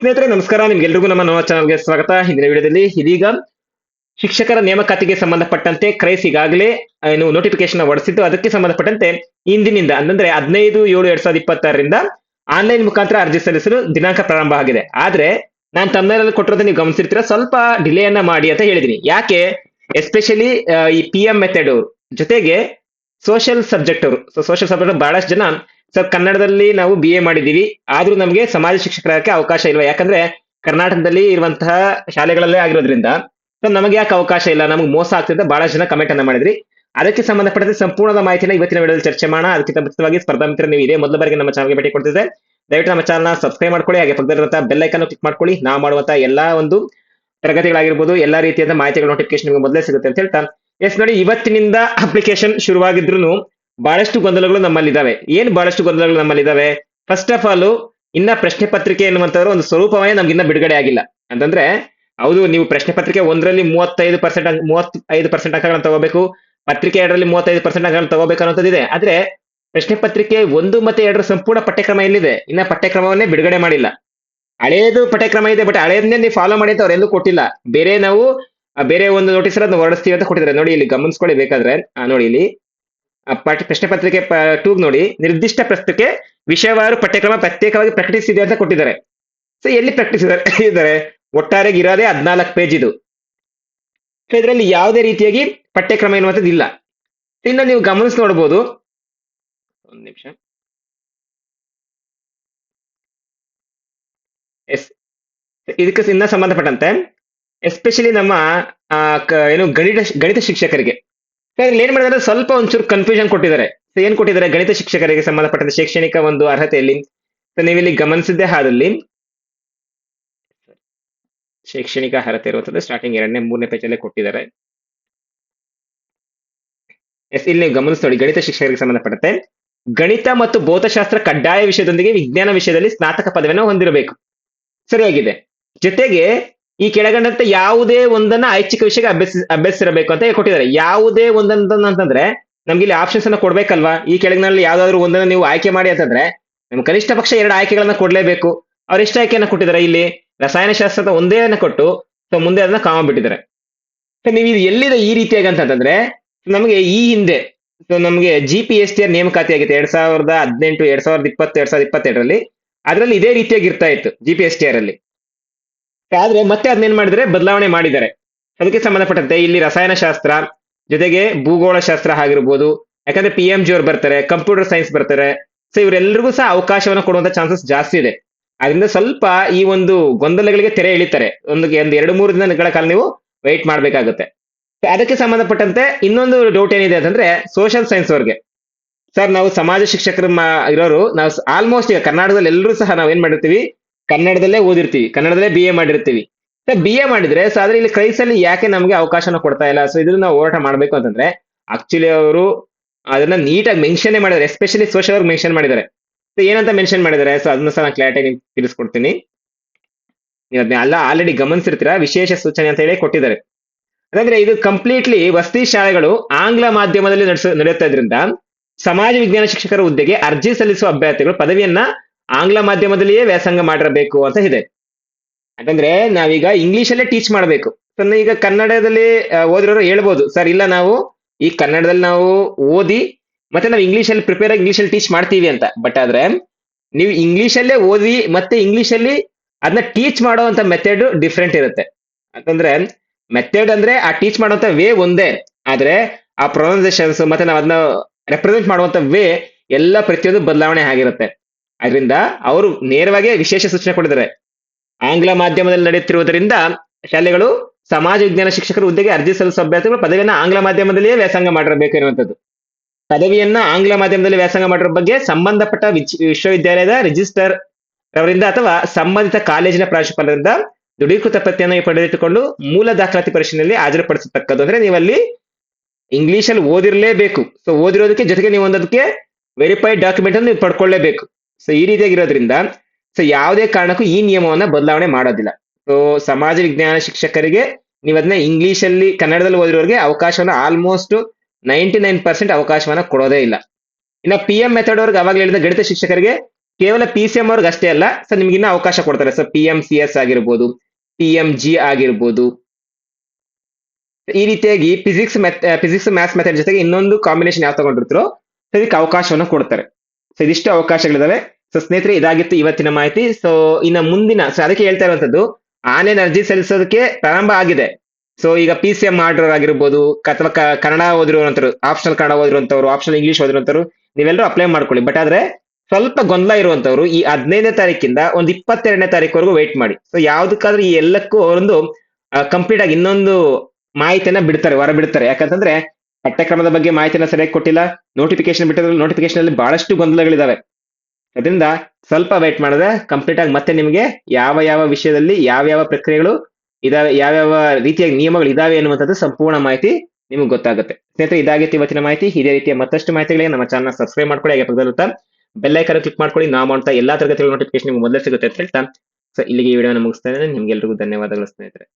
ಸ್ನೇಹಿತರೆ ನಮಸ್ಕಾರ, ನಿಮ್ಗೆಲ್ರಿಗೂ ನಮ್ಮ ನವ ಚಾನಲ್ಗೆ ಸ್ವಾಗತ. ಹಿಂದಿನ ವಿಡಿಯೋದಲ್ಲಿ ಇದೀಗ ಶಿಕ್ಷಕರ ನೇಮಕಾತಿಗೆ ಸಂಬಂಧಪಟ್ಟಂತೆ ಕ್ರೈಸ್ ಈಗಾಗಲೇ ಏನು ನೋಟಿಫಿಕೇಶನ್ ಹೊರಡಿಸಿದ್ದು, ಅದಕ್ಕೆ ಸಂಬಂಧಪಟ್ಟಂತೆ ಇಂದಿನಿಂದ ಅಂತಂದ್ರೆ 15/7/2026ರಿಂದ ಆನ್ಲೈನ್ ಮುಖಾಂತರ ಅರ್ಜಿ ಸಲ್ಲಿಸಲು ದಿನಾಂಕ ಪ್ರಾರಂಭ ಆಗಿದೆ. ಆದ್ರೆ ನಾನು ತಮ್ಮನೇರಲ್ಲಿ ಕೊಟ್ಟಿರೋದನ್ನ ನೀವು ಗಮನಿಸಿರ್ತೀರ, ಸ್ವಲ್ಪ ಡಿಲೇಯನ್ನ ಮಾಡಿ ಅಂತ ಹೇಳಿದೀನಿ. ಯಾಕೆ? ಎಸ್ಪೆಷಲಿ ಈ ಪಿ ಎಂ ಮೆಥಡ್ ಅವರು ಜೊತೆಗೆ ಸೋಷಿಯಲ್ ಸಬ್ಜೆಕ್ಟ್ ಅವರು, ಸೋಷಿಯಲ್ ಸಬ್ಜೆಕ್ಟ್ ಬಹಳಷ್ಟು ಜನ ಸರ್ ಕನ್ನಡದಲ್ಲಿ ನಾವು ಬಿ ಎ ಮಾಡಿದೀವಿ, ಆದ್ರೂ ನಮಗೆ ಸಮಾಜ ಶಿಕ್ಷಕರಾಗಕ್ಕೆ ಅವಕಾಶ ಇಲ್ವಾ? ಯಾಕಂದ್ರೆ ಕರ್ನಾಟಕದಲ್ಲಿ ಇರುವಂತಹ ಶಾಲೆಗಳಲ್ಲೇ ಆಗಿರೋದ್ರಿಂದ ಸೊ ನಮಗೆ ಯಾಕೆ ಅವಕಾಶ ಇಲ್ಲ, ನಮಗೆ ಮೋಸ ಆಗ್ತಿದೆ, ಬಹಳಷ್ಟು ಜನ ಕಮೆಂಟ್ ಅನ್ನ ಮಾಡಿದ್ರಿ. ಅದಕ್ಕೆ ಸಂಬಂಧಪಟ್ಟಂತೆ ಸಂಪೂರ್ಣದ ಮಾಹಿತಿನ ಇವತ್ತಿನ ವಿಡಿಯೋದಲ್ಲಿ ಚರ್ಚೆ ಮಾಡೋಣ. ಅದಕ್ಕಿಂತ ಮುಂಚಿತವಾಗಿ ಸ್ಪರ್ಧಾ ಮಿತ್ರ ನೀವು ಇದೇ ಮೊದಲ ಬಾರಿಗೆ ನಮ್ಮ ಚಾನಲ್ಗೆ ಭೇಟಿ ಕೊಡ್ತಿದ್ರೆ ದಯವಿಟ್ಟು ನಮ್ಮ ಚಾನಲ್ನ ಸಬ್ಸ್ಕ್ರೈಬ್ ಮಾಡ್ಕೊಳ್ಳಿ, ಹಾಗೆ ಪಕ್ಕದಲ್ಲಿರುವಂತಹ ಬೆಲ್ ಐಕನ್ ಕ್ಲಿಕ್ ಮಾಡ್ಕೊಳ್ಳಿ. ನಾವು ಮಾಡುವಂತಹ ಎಲ್ಲಾ ಒಂದು ತರಗತಿಗಳಾಗಿರ್ಬೋದು, ಎಲ್ಲಾ ರೀತಿಯಾದ ಮಾಹಿತಿಗಳ ನೋಟಿಫಿಕೇಶನ್ ನಿಮಗೆ ಮೊದಲೇ ಸಿಗುತ್ತೆ ಅಂತ ಹೇಳ್ತಾ, ಎಸ್ ನೋಡಿ, ಇವತ್ತಿನಿಂದ ಅಪ್ಲಿಕೇಶನ್ ಶುರುವಾಗಿದ್ರು ಬಹಳಷ್ಟು ಗೊಂದಲಗಳು ನಮ್ಮಲ್ಲಿದ್ದಾವೆ. ಏನ್ ಬಹಳಷ್ಟು ಗೊಂದಲಗಳು ನಮ್ಮಲ್ಲಿದ್ದಾವೆ? ಫಸ್ಟ್ ಆಫ್ ಆಲ್, ಇನ್ನ ಪ್ರಶ್ನೆ ಪತ್ರಿಕೆ ಎನ್ನುವಂತವ್ರು ಒಂದು ಸ್ವರೂಪವೇ ನಮ್ಗಿನ್ನ ಬಿಡುಗಡೆ ಆಗಿಲ್ಲ. ಅಂತಂದ್ರೆ ಹೌದು, ನೀವು ಪ್ರಶ್ನೆ ಪತ್ರಿಕೆ 1ರಲ್ಲಿ 35% ಅಂಕಗಳನ್ನು ತಗೋಬೇಕು, ಪತ್ರಿಕೆ 2ರಲ್ಲಿ 35% ಅಂಕಗಳನ್ನು ತಗೋಬೇಕು ಅನ್ನೋದಿದೆ. ಆದ್ರೆ ಪ್ರಶ್ನೆ ಪತ್ರಿಕೆ 1 ಮತ್ತೆ 2ರ ಸಂಪೂರ್ಣ ಪಠ್ಯಕ್ರಮ ಎಲ್ಲಿದೆ? ಇನ್ನ ಪಠ್ಯಕ್ರಮವನ್ನೇ ಬಿಡುಗಡೆ ಮಾಡಿಲ್ಲ. ಹಳೇದು ಪಠ್ಯಕ್ರಮ ಇದೆ, ಬಟ್ ಹಳೇದನ್ನೇ ನೀವು ಫಾಲೋ ಮಾಡಿ ಅಂತ ಅವ್ರು ಎಲ್ಲೂ ಕೊಟ್ಟಿಲ್ಲ. ಬೇರೆ ನಾವು ಬೇರೆ ಒಂದು ನೋಟಿಸ್ ಅದನ್ನ ಹೊರಡಿಸ್ತೀವಿ ಅಂತ ಕೊಟ್ಟಿದ್ದಾರೆ. ನೋಡಿ ಇಲ್ಲಿ ಗಮನಿಸ್ಕೊಳ್ಳಿ ಬೇಕಾದ್ರೆ, ನೋಡಿ ಇಲ್ಲಿ ಪ್ರಶ್ನೆ ಪತ್ರಿಕೆ 2 ನೋಡಿ, ನಿರ್ದಿಷ್ಟ ಪ್ರಶ್ನೆಗೆ ವಿಷಯವಾರು ಪಠ್ಯಕ್ರಮ ಪ್ರತ್ಯೇಕವಾಗಿ ಪ್ರಕಟಿಸಿದೆ ಅಂತ ಕೊಟ್ಟಿದ್ದಾರೆ. ಸೊ ಎಲ್ಲಿ ಪ್ರಕಟಿಸಿದ್ದಾರೆ? ಒಟ್ಟಾರೆಗೆ ಇರೋದೇ 14 ಪೇಜ್ ಇದು. ಸೊ ಇದರಲ್ಲಿ ಯಾವುದೇ ರೀತಿಯಾಗಿ ಪಠ್ಯಕ್ರಮ ಎನ್ನುವಂಥದ್ದು ಇಲ್ಲ. ಇನ್ನು ನೀವು ಗಮನಿಸಿ ನೋಡ್ಬೋದು, ಒಂದು ನಿಮಿಷ. ಎಸ್, ಇದಕ್ಕೆ ಇನ್ನ ಸಂಬಂಧಪಟ್ಟಂತೆ ಎಸ್ಪೆಷಲಿ ನಮ್ಮ ಏನು ಗಣಿತ ಶಿಕ್ಷಕರಿಗೆ ಇದ್ರಲ್ಲಿ ಏನ್ ಮಾಡಿದ್ರೆ ಸ್ವಲ್ಪ ಒಂಚೂರು ಕನ್ಫ್ಯೂಷನ್ ಕೊಟ್ಟಿದ್ದಾರೆ. ಸೊ ಏನ್ ಕೊಟ್ಟಿದ್ದಾರೆ? ಗಣಿತ ಶಿಕ್ಷಕರಿಗೆ ಸಂಬಂಧಪಟ್ಟಂತೆ ಶೈಕ್ಷಣಿಕ ಒಂದು ಅರ್ಹತೆಯಲ್ಲಿ, ಸೊ ನೀವಿಲ್ಲಿ ಗಮನಿಸಿದ್ದೆ ಹಾದಲ್ಲಿ ಶೈಕ್ಷಣಿಕ ಅರ್ಹತೆ ಇರುವಂತದ್ದು ಸ್ಟಾರ್ಟಿಂಗ್ 2ನೇ 3ನೇ ಪೇಜ್ ಅಲ್ಲೇ ಕೊಟ್ಟಿದ್ದಾರೆ. ಎಸ್, ಇಲ್ಲಿ ನೀವು ಗಮನಿಸಿ ನೋಡಿ, ಗಣಿತ ಶಿಕ್ಷಕರಿಗೆ ಸಂಬಂಧಪಟ್ಟಂತೆ ಗಣಿತ ಮತ್ತು ಭೌತಶಾಸ್ತ್ರ ಕಡ್ಡಾಯ ವಿಷಯದೊಂದಿಗೆ ವಿಜ್ಞಾನ ವಿಷಯದಲ್ಲಿ ಸ್ನಾತಕ ಪದವಿಯನ್ನು ಹೊಂದಿರಬೇಕು. ಸರಿಯಾಗಿದೆ. ಜೊತೆಗೆ ಈ ಕೆಳಗಂಡಂತೆ ಯಾವುದೇ ಒಂದನ್ನ ಐಚ್ಛಿಕ ವಿಷಯಕ್ಕೆ ಅಭ್ಯಸಿರಬೇಕು ಅಂತ ಕೊಟ್ಟಿದ್ದಾರೆ. ಯಾವುದೇ ಒಂದಂತಂದ್ರೆ ನಮ್ಗೆ ಇಲ್ಲಿ ಆಪ್ಷನ್ಸ್ ಅನ್ನ ಕೊಡ್ಬೇಕಲ್ವಾ? ಈ ಕೆಳಗಿನಲ್ಲಿ ಯಾವ್ದಾದ್ರು ಒಂದನ್ನ ನೀವು ಆಯ್ಕೆ ಮಾಡಿ ಅಂತಂದ್ರೆ ನಮ್ ಕನಿಷ್ಠ ಪಕ್ಷ 2 ಆಯ್ಕೆಗಳನ್ನ ಕೊಡ್ಲೇಬೇಕು. ಅವ್ರು ಎಷ್ಟು ಆಯ್ಕೆಯನ್ನ ಕೊಟ್ಟಿದ್ದಾರೆ? ಇಲ್ಲಿ ರಸಾಯನಶಾಸ್ತ್ರದ ಒಂದೇ ಕೊಟ್ಟು ಸೊ ಮುಂದೆ ಅದನ್ನ ಕಾಮ ಬಿಟ್ಟಿದ್ದಾರೆ. ಸೊ ನೀವು ಇದು ಎಲ್ಲಿದೆ ಈ ರೀತಿಯಾಗಿ ಅಂತಂದ್ರೆ, ನಮಗೆ ಈ ಹಿಂದೆ ಸೊ ನಮಗೆ GPSTR ನೇಮಕಾತಿ ಆಗಿತ್ತು 2018, 2020, 2022ರಲ್ಲಿ. ಅದ್ರಲ್ಲಿ ಇದೇ ರೀತಿಯಾಗಿ ಇರ್ತಾ ಇತ್ತು GPSTR ಅಲ್ಲಿ. ಆದ್ರೆ ಮತ್ತೆ ಅದನ್ನೇನ್ ಮಾಡಿದ್ರೆ ಬದಲಾವಣೆ ಮಾಡಿದ್ದಾರೆ. ಅದಕ್ಕೆ ಸಂಬಂಧಪಟ್ಟಂತೆ ಇಲ್ಲಿ ರಸಾಯನಶಾಸ್ತ್ರ ಜೊತೆಗೆ ಭೂಗೋಳ ಶಾಸ್ತ್ರ ಆಗಿರ್ಬೋದು, ಯಾಕಂದ್ರೆ PMG ಅವ್ರು ಬರ್ತಾರೆ, ಕಂಪ್ಯೂಟರ್ ಸೈನ್ಸ್ ಬರ್ತಾರೆ. ಸೊ ಇವರೆಲ್ಲರಿಗೂ ಸಹ ಅವಕಾಶವನ್ನು ಕೊಡುವಂತ ಚಾನ್ಸಸ್ ಜಾಸ್ತಿ ಇದೆ. ಅದರಿಂದ ಸ್ವಲ್ಪ ಈ ಒಂದು ಗೊಂದಲಗಳಿಗೆ ತೆರೆ ಎಳಿತಾರೆ. ಒಂದು 2-3 ದಿನಗಳ ಕಾಲ ನೀವು ವೆಯ್ಟ್ ಮಾಡ್ಬೇಕಾಗುತ್ತೆ. ಅದಕ್ಕೆ ಸಂಬಂಧಪಟ್ಟಂತೆ ಇನ್ನೊಂದು ಡೌಟ್ ಏನಿದೆ ಅಂತಂದ್ರೆ ಸೋಷಿಯಲ್ ಸೈನ್ಸ್ ಅವ್ರಿಗೆ, ಸರ್ ನಾವು ಸಮಾಜ ಶಿಕ್ಷಕರು ಇರೋರು, ನಾವು ಆಲ್ಮೋಸ್ಟ್ ಈಗ ಕರ್ನಾಟಕದಲ್ಲಿ ಎಲ್ಲರೂ ಸಹ ನಾವ್ ಏನ್ ಮಾಡಿರ್ತೀವಿ, ಕನ್ನಡದಲ್ಲೇ ಓದಿರ್ತೀವಿ, ಕನ್ನಡದಲ್ಲೇ BA ಮಾಡಿರ್ತೀವಿ. BA ಮಾಡಿದ್ರೆ ಸೊ ಆದ್ರೆ ಇಲ್ಲಿ ಕ್ರೈಸ್ ಅಲ್ಲಿ ಯಾಕೆ ನಮ್ಗೆ ಅವಕಾಶನ ಕೊಡ್ತಾ ಇಲ್ಲ? ಸೊ ಇದನ್ನ ನಾವು ಹೋರಾಟ ಮಾಡ್ಬೇಕು ಅಂತಂದ್ರೆ ಆಕ್ಚುಲಿ ಅವರು ಅದನ್ನ ನೀಟಾಗಿ ಮೆನ್ಷನ್ ಮಾಡಿದ್ದಾರೆ. ಎಸ್ಪೆಷಲಿ ಸೋಷಿಯಲ್ ಅವ್ರಿಗೆ ಮೆನ್ಷನ್ ಮಾಡಿದ್ದಾರೆ. ಸೊ ಏನಂತ ಮೆನ್ಷನ್ ಮಾಡಿದ್ದಾರೆ? ಸೊ ಅದನ್ನ ಸಹ ನಾನು ಕ್ಲಾರಿಟಿ ತಿಳಿಸ್ಕೊಡ್ತೀನಿ. ನೀವು ಅದನ್ನ ಎಲ್ಲ ಆಲ್ರೆಡಿ ಗಮನಿಸಿರ್ತೀರಾ, ವಿಶೇಷ ಸೂಚನೆ ಅಂತ ಹೇಳಿ ಕೊಟ್ಟಿದ್ದಾರೆ. ಅಂದ್ರೆ ಇದು ಕಂಪ್ಲೀಟ್ಲಿ ವಸತಿ ಶಾಲೆಗಳು ಆಂಗ್ಲ ಮಾಧ್ಯಮದಲ್ಲಿ ನಡೆಯುತ್ತಾ ಇದ್ರಿಂದ ಸಮಾಜ ವಿಜ್ಞಾನ ಶಿಕ್ಷಕರ ಹುದ್ದೆಗೆ ಅರ್ಜಿ ಸಲ್ಲಿಸುವ ಅಭ್ಯರ್ಥಿಗಳು ಪದವಿಯನ್ನ ಆಂಗ್ಲ ಮಾಧ್ಯಮದಲ್ಲಿಯೇ ವ್ಯಾಸಂಗ ಮಾಡಿರಬೇಕು ಅಂತ ಇದೆ. ಯಾಕಂದ್ರೆ ನಾವೀಗ ಇಂಗ್ಲಿಷ್ ಅಲ್ಲೇ ಟೀಚ್ ಮಾಡಬೇಕು. ಈಗ ಕನ್ನಡದಲ್ಲಿ ಓದಿರೋರು ಹೇಳ್ಬೋದು, ಸರ್ ಇಲ್ಲ ನಾವು ಈ ಕನ್ನಡದಲ್ಲಿ ನಾವು ಓದಿ ಮತ್ತೆ ನಾವು ಇಂಗ್ಲಿಷ್ ಅಲ್ಲಿ ಪ್ರಿಪೇರ್ ಆಗಿ ಇಂಗ್ಲಿಷ್ ಅಲ್ಲಿ ಟೀಚ್ ಮಾಡ್ತೀವಿ ಅಂತ. ಬಟ್ ಆದ್ರೆ ನೀವು ಇಂಗ್ಲಿಷ್ ಅಲ್ಲೇ ಓದಿ ಮತ್ತೆ ಇಂಗ್ಲಿಷ್ ಅಲ್ಲಿ ಅದನ್ನ ಟೀಚ್ ಮಾಡುವಂತ ಮೆಥಡ್ ಡಿಫ್ರೆಂಟ್ ಇರುತ್ತೆ. ಯಾಕಂದ್ರೆ ಮೆಥಡ್ ಅಂದ್ರೆ ಆ ಟೀಚ್ ಮಾಡುವಂತ ವೇ ಒಂದೇ, ಆದ್ರೆ ಆ ಪ್ರೊನೌನ್ಸಿಯೇಷನ್ಸ್ ಮತ್ತೆ ನಾವು ಅದನ್ನ ರೆಪ್ರೆಸೆಂಟ್ ಮಾಡುವಂತ ವೇ ಎಲ್ಲ ಪ್ರತಿಯೊಂದು ಬದಲಾವಣೆ ಆಗಿರುತ್ತೆ. ಅದರಿಂದ ಅವರು ನೇರವಾಗಿ ವಿಶೇಷ ಸೂಚನೆ ಕೊಟ್ಟಿದ್ದಾರೆ. ಆಂಗ್ಲ ಮಾಧ್ಯಮದಲ್ಲಿ ನಡೆಯುತ್ತಿರುವುದರಿಂದ ಶಾಲೆಗಳು ಸಮಾಜ ವಿಜ್ಞಾನ ಶಿಕ್ಷಕರ ಹುದ್ದೆಗೆ ಅರ್ಜಿ ಸಲ್ಲಿಸುವ ಅಭ್ಯರ್ಥಿಗಳು ಪದವಿಯನ್ನ ಆಂಗ್ಲ ಮಾಧ್ಯಮದಲ್ಲಿಯೇ ವ್ಯಾಸಂಗ ಮಾಡಿರಬೇಕು ಎನ್ನುವಂಥದ್ದು. ಪದವಿಯನ್ನ ಆಂಗ್ಲ ಮಾಧ್ಯಮದಲ್ಲಿ ವ್ಯಾಸಂಗ ಮಾಡಿರೋ ಬಗ್ಗೆ ಸಂಬಂಧಪಟ್ಟ ವಿಶ್ವವಿದ್ಯಾಲಯದ ರಿಜಿಸ್ಟರ್ ಅವರಿಂದ ಅಥವಾ ಸಂಬಂಧಿತ ಕಾಲೇಜಿನ ಪ್ರಾಂಶುಪಾಲರಿಂದ ದೃಢೀಕೃತ ಪತ್ತೆಯನ್ನು ಪಡೆದಿಟ್ಟುಕೊಂಡು ಮೂಲ ದಾಖಲಾತಿ ಪರಿಶೀಲನೆಯಲ್ಲಿ ಹಾಜರುಪಡಿಸತಕ್ಕದ್ದು. ಅಂದ್ರೆ ನೀವಲ್ಲಿ ಇಂಗ್ಲಿಷ್ ಅಲ್ಲಿ ಓದಿರ್ಲೇಬೇಕು. ಸೊ ಓದಿರೋದಕ್ಕೆ ಜೊತೆಗೆ ನೀವು ಒಂದಕ್ಕೆ ವೆರಿಫೈಡ್ ಡಾಕ್ಯುಮೆಂಟ್ ಅನ್ನು ನೀವು ಪಡ್ಕೊಳ್ಳೇಬೇಕು. ಸೊ ಈ ರೀತಿಯಾಗಿರೋದ್ರಿಂದ ಸೊ ಯಾವುದೇ ಕಾರಣಕ್ಕೂ ಈ ನಿಯಮವನ್ನ ಬದಲಾವಣೆ ಮಾಡೋದಿಲ್ಲ. ಸೊ ಸಮಾಜ ವಿಜ್ಞಾನ ಶಿಕ್ಷಕರಿಗೆ ನೀವು ಅದನ್ನ ಇಂಗ್ಲಿಷ್ ಅಲ್ಲಿ ಕನ್ನಡದಲ್ಲಿ ಓದಿರೋರಿಗೆ ಅವಕಾಶವನ್ನ ಆಲ್ಮೋಸ್ಟ್ 99% ಅವಕಾಶವನ್ನ ಕೊಡೋದೇ ಇಲ್ಲ. ಇನ್ನ PM ಮೆಥಡ್ ಅವ್ರಿಗೆ ಅವಾಗ ಹೇಳಿದ ಗಣಿತ ಶಿಕ್ಷಕರಿಗೆ ಕೇವಲ PCM ಅವ್ರಿಗೆ ಅಷ್ಟೇ ಅಲ್ಲ ಸರ್, ನಿಮ್ಗೆ ಇನ್ನೂ ಅವಕಾಶ ಕೊಡ್ತಾರೆ ಸರ್. PMCS ಆಗಿರ್ಬೋದು, PMG ಆಗಿರ್ಬೋದು. ಈ ರೀತಿಯಾಗಿ ಫಿಸಿಕ್ಸ್ ಮ್ಯಾಥ್ಸ್ ಮೆಥಡ್ ಜೊತೆಗೆ ಇನ್ನೊಂದು ಕಾಂಬಿನೇಷನ್ ಯಾವ ತಗೊಂಡಿರ್ತೀರೋ ಸೊ ಇದಕ್ಕೆ ಅವಕಾಶವನ್ನ ಕೊಡ್ತಾರೆ. ಸೊ ಇದಿಷ್ಟು ಅವಕಾಶಗಳಿದಾವೆ. ಸೊ ಸ್ನೇಹಿತರೆ, ಇದಾಗಿತ್ತು ಇವತ್ತಿನ ಮಾಹಿತಿ. ಸೊ ಇನ್ನ ಮುಂದಿನ, ಸೊ ಅದಕ್ಕೆ ಹೇಳ್ತಾ ಇರುವಂತದ್ದು, ಆನ್ಲೈನ್ ಅರ್ಜಿ ಸಲ್ಲಿಸೋದಕ್ಕೆ ಪ್ರಾರಂಭ ಆಗಿದೆ. ಸೊ ಈಗ PCM ಮಾಡಿರೋರು ಆಗಿರ್ಬೋದು, ಅಥವಾ ಕನ್ನಡ ಓದಿರುವಂತರು, ಆಪ್ಷನಲ್ ಕನ್ನಡ ಓದಿರುವಂತವ್ರು, ಆಪ್ಷನಲ್ ಇಂಗ್ಲಿಷ್ ಓದಿರುವಂತವ್ರು, ನೀವೆಲ್ಲರೂ ಅಪ್ಲೈ ಮಾಡ್ಕೊಳ್ಳಿ. ಬಟ್ ಆದ್ರೆ ಸ್ವಲ್ಪ ಗೊಂದಲ ಇರುವಂತವ್ರು ಈ 15ನೇ ತಾರೀಕಿಂದ ಒಂದು 22ನೇ ತಾರೀಕುವರೆಗೂ ವೇಟ್ ಮಾಡಿ. ಸೊ ಯಾವ್ದಕ್ಕಾದ್ರೂ ಈ ಎಲ್ಲಕ್ಕೂ ಅವರೊಂದು ಕಂಪ್ಲೀಟ್ ಆಗಿ ಇನ್ನೊಂದು ಮಾಹಿತಿಯನ್ನ ಬಿಡ್ತಾರೆ, ಹೊರ ಬಿಡ್ತಾರೆ. ಯಾಕಂತಂದ್ರೆ ಪಠ್ಯಕ್ರಮದ ಬಗ್ಗೆ ಮಾಹಿತಿಯನ್ನ ಸರಿಯಾಗಿ ಕೊಟ್ಟಿಲ್ಲ, ನೋಟಿಫಿಕೇಶನ್ ಬಿಟ್ಟಿದ್ರೆ ನೋಟಿಫಿಕೇಶನ್ ಅಲ್ಲಿ ಬಹಳಷ್ಟು ಗೊಂದಲಗಳಿದಾವೆ. ಅದರಿಂದ ಸ್ವಲ್ಪ ವೇಟ್ ಮಾಡಿದ್ರೆ ಕಂಪ್ಲೀಟ್ ಆಗಿ ಮತ್ತೆ ನಿಮಗೆ ಯಾವ ಯಾವ ವಿಷಯದಲ್ಲಿ ಯಾವ ಯಾವ ಪ್ರಕ್ರಿಯೆಗಳು ಇದಾವೆ, ಯಾವ್ಯಾವ ರೀತಿಯ ನಿಯಮಗಳು ಇದಾವೆ ಅನ್ನುವಂಥದ್ದು ಸಂಪೂರ್ಣ ಮಾಹಿತಿ ನಿಮಗೆ ಗೊತ್ತಾಗುತ್ತೆ. ಸ್ನೇಹಿತರೆ, ಇದಾಗಿತ್ತು ಇವತ್ತಿನ ಮಾಹಿತಿ. ಇದೇ ರೀತಿಯ ಮತ್ತಷ್ಟು ಮಾಹಿತಿಗಳಿಗೆ ನಮ್ಮ ಚಾನಲ್ ಸಬ್ಸ್ಕ್ರೈಬ್ ಮಾಡ್ಕೊಳ್ಳಿ. ಹಾಗೆ ಪಕ್ಕದಲ್ಲಿರುತ್ತಾ ಬೆಲ್ ಐಕಾನ್ ಕ್ಲಿಕ್ ಮಾಡ್ಕೊಳ್ಳಿ. ನಾವು ಮಾಡುವಂತ ಎಲ್ಲಾ ತರಗತಿಗಳ ನೋಟಿಫಿಕೇಶನ್ ನಿಮಗೆ ಮೊದಲೇ ಸಿಗುತ್ತೆ ಅಂತ ಹೇಳ್ತಾ, ಸೊ ಇಲ್ಲಿಗೆ ಈ ವಿಡಿಯೋನ ಮುಗಿಸ್ತಾ ಇದ್ದೇನೆ. ನಿಮ್ಗೆಲ್ರಿಗೂ ಧನ್ಯವಾದಗಳು ಸ್ನೇಹಿತರೆ.